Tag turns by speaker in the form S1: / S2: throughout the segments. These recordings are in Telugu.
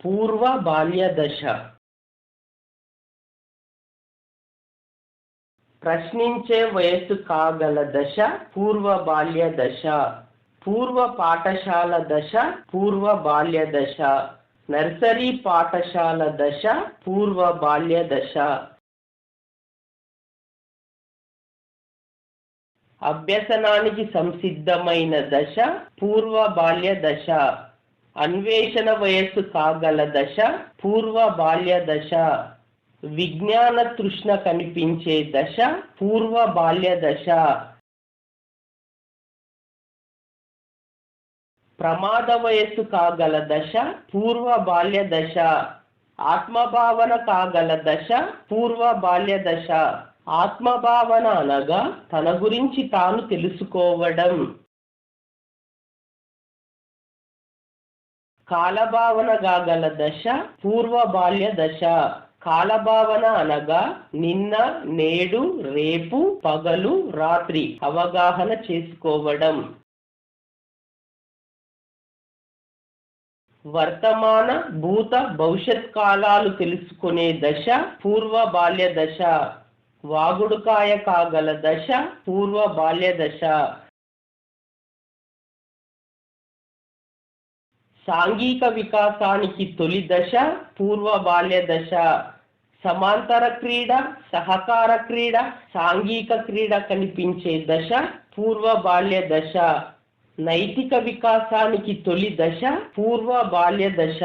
S1: పూర్వ బాల్య దశ. ప్రశ్నించే వయస్సు కాగల దశ పూర్వ బాల్య దశ. పూర్వ పాఠశాల దశ పూర్వ బాల్య దశ. నర్సరీ పాఠశాల దశ పూర్వ బాల్య దశ. అభ్యసనానికి సంసిద్ధమైన దశ పూర్వ బాల్య దశ. అన్వేషణ వయస్సు కాగల దశ పూర్వ బాల్య దశ. విజ్ఞాన తృష్ణ కనిపించే దశ పూర్వ బాల్య దశ. ప్రమాద వయస్సు కాగల దశ పూర్వ బాల్య దశ. ఆత్మభావన కాగల దశ పూర్వ బాల్య దశ. ఆత్మభావన అనగా తన గురించి తాను తెలుసుకోవడం. కాలభావన కాగల దశ పూర్వ బాల్య దశ. కాలభావన అనగా నిన్న, నేడు, రేపు, పగలు, రాత్రి అవగాహన చేసుకోవడం. వర్తమాన, భూత, భవిష్యత్ కాలాలు తెలుసుకునే దశ పూర్వ బాల్య దశ. వాగుడుకాయ కాగల దశ పూర్వ బాల్య దశ. సాంఘిక వికాసానికి తొలి దశ పూర్వ బాల్య దశ. సమాంతర క్రీడ, సహకార క్రీడ, సాంఘిక క్రీడ కనిపించే దశ పూర్వ బాల్య దశ. నైతిక వికాసానికి తొలి దశ పూర్వ బాల్య దశ.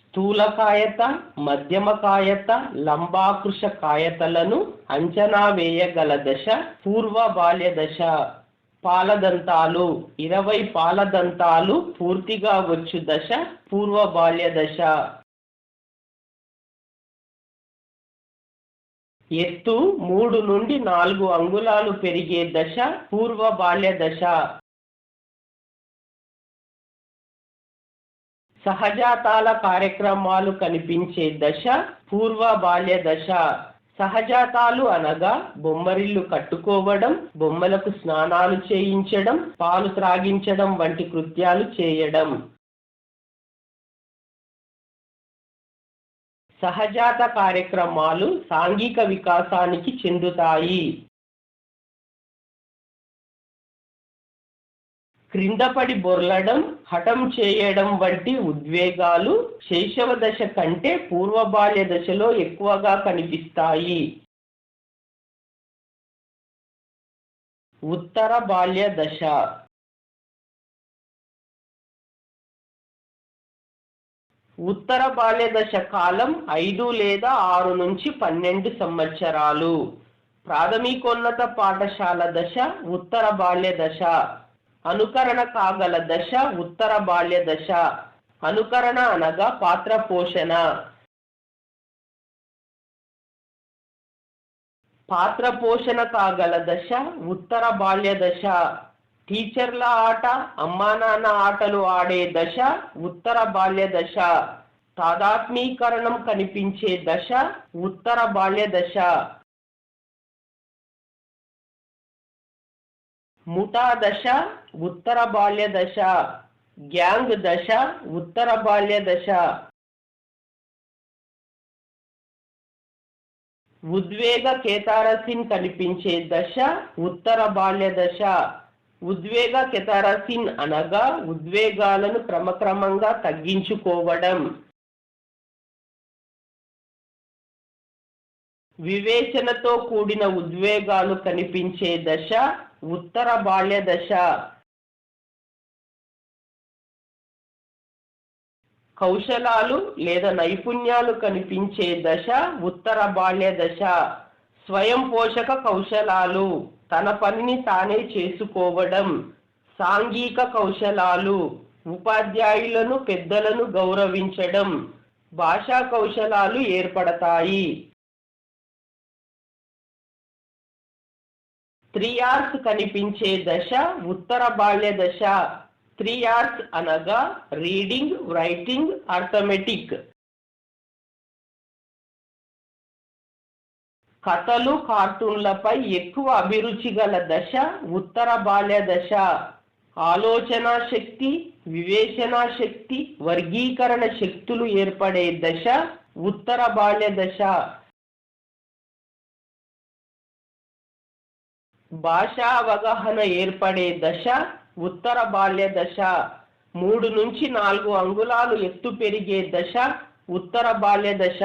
S1: స్థూలకాయత, మధ్యమకాయత, లంబాకృశ కాయతలను అంచనా వేయగల దశ పూర్వ బాల్య దశ. పాలదంతాలు 20 పాలదంతాలు పూర్తిగా వచ్చు దశ పూర్వ బాల్య దశ. ఎత్తు 3 నుండి 4 అంగుళాలు పెరిగే దశ పూర్వ బాల్య దశ. సహజాతాల కార్యక్రమాలు కనిపించే దశ పూర్వ బాల్య దశ. సహజాతాలు అనగా బొమ్మరిల్లు కట్టుకోవడం, బొమ్మలకు స్నానాలు చేయించడం, పాలు త్రాగించడం వంటి కృత్యాలు చేయడం. సహజాత కార్యక్రమాలు సాంఘిక వికాసానికి చెందుతాయి. క్రిందపడి బొర్లడం, హఠం చేయడం వంటి ఉద్వేగాలు శైశవ దశ కంటే పూర్వ బాల్య దశలో ఎక్కువగా కనిపిస్తాయి. ఉత్తర బాల్య దశ. ఉత్తర బాల్య దశ కాలం 5 లేదా 6 నుంచి 12 సంవత్సరాలు. ప్రాథమికోన్నత పాఠశాల దశ ఉత్తర బాల్య దశ. అనుకరణ కాగల దశ ఉత్తర బాల్య దశ. అనుకరణ అనగా పాత్ర పోషణ. పాత్ర పోషణ కాగల దశ ఉత్తర బాల్య దశ. టీచర్ల ఆట, అమ్మా నాన్న ఆటలు ఆడే దశ ఉత్తర బాల్య దశ. తాదాత్మీకరణం కనిపించే దశ ఉత్తర బాల్య దశ. ముఠా దశ ఉత్తర బాల్య దశ. గ్యాంగ్ దశ ఉత్తర బాల్య దశ. ఉద్వేగ కేతారసిన్ కనిపించే దశ ఉత్తర బాల్య దశ. ఉద్వేగ కేతారసిన్ అనగా ఉద్వేగాలను క్రమక్రమంగా తగ్గించుకోవడం. వివేచనతో కూడిన ఉద్వేగాలు కనిపించే దశ ఉత్తర బాల్య దశ. కౌశలాలు లేదా నైపుణ్యాలు కనిపించే దశ ఉత్తర బాల్య దశ. స్వయం పోషక కౌశలాలు, తన పనిని తానే చేసుకోవడం. సాంఘిక కౌశలాలు, ఉపాధ్యాయులను, పెద్దలను గౌరవించడం. భాషా కౌశలాలు ఏర్పడతాయి. 3 R's కనిపించే దశ ఉత్తర బాల్య దశ. 3 R's అనగా రీడింగ్, రైటింగ్, అర్థమెటిక్. కథలు, కార్టూన్లపై ఎక్కువ అభిరుచి గల దశ ఉత్తర బాల్య దశ. ఆలోచన శక్తి, వివేచన శక్తి, వర్గీకరణ శక్తులు ఏర్పడే దశ ఉత్తర బాల్య దశ. భాషా అవగాహన ఏర్పడే దశ ఉత్తర బాల్య దశ. 3 నుంచి 4 అంగుళాలు ఎత్తు పెరిగే దశ ఉత్తర బాల్య దశ.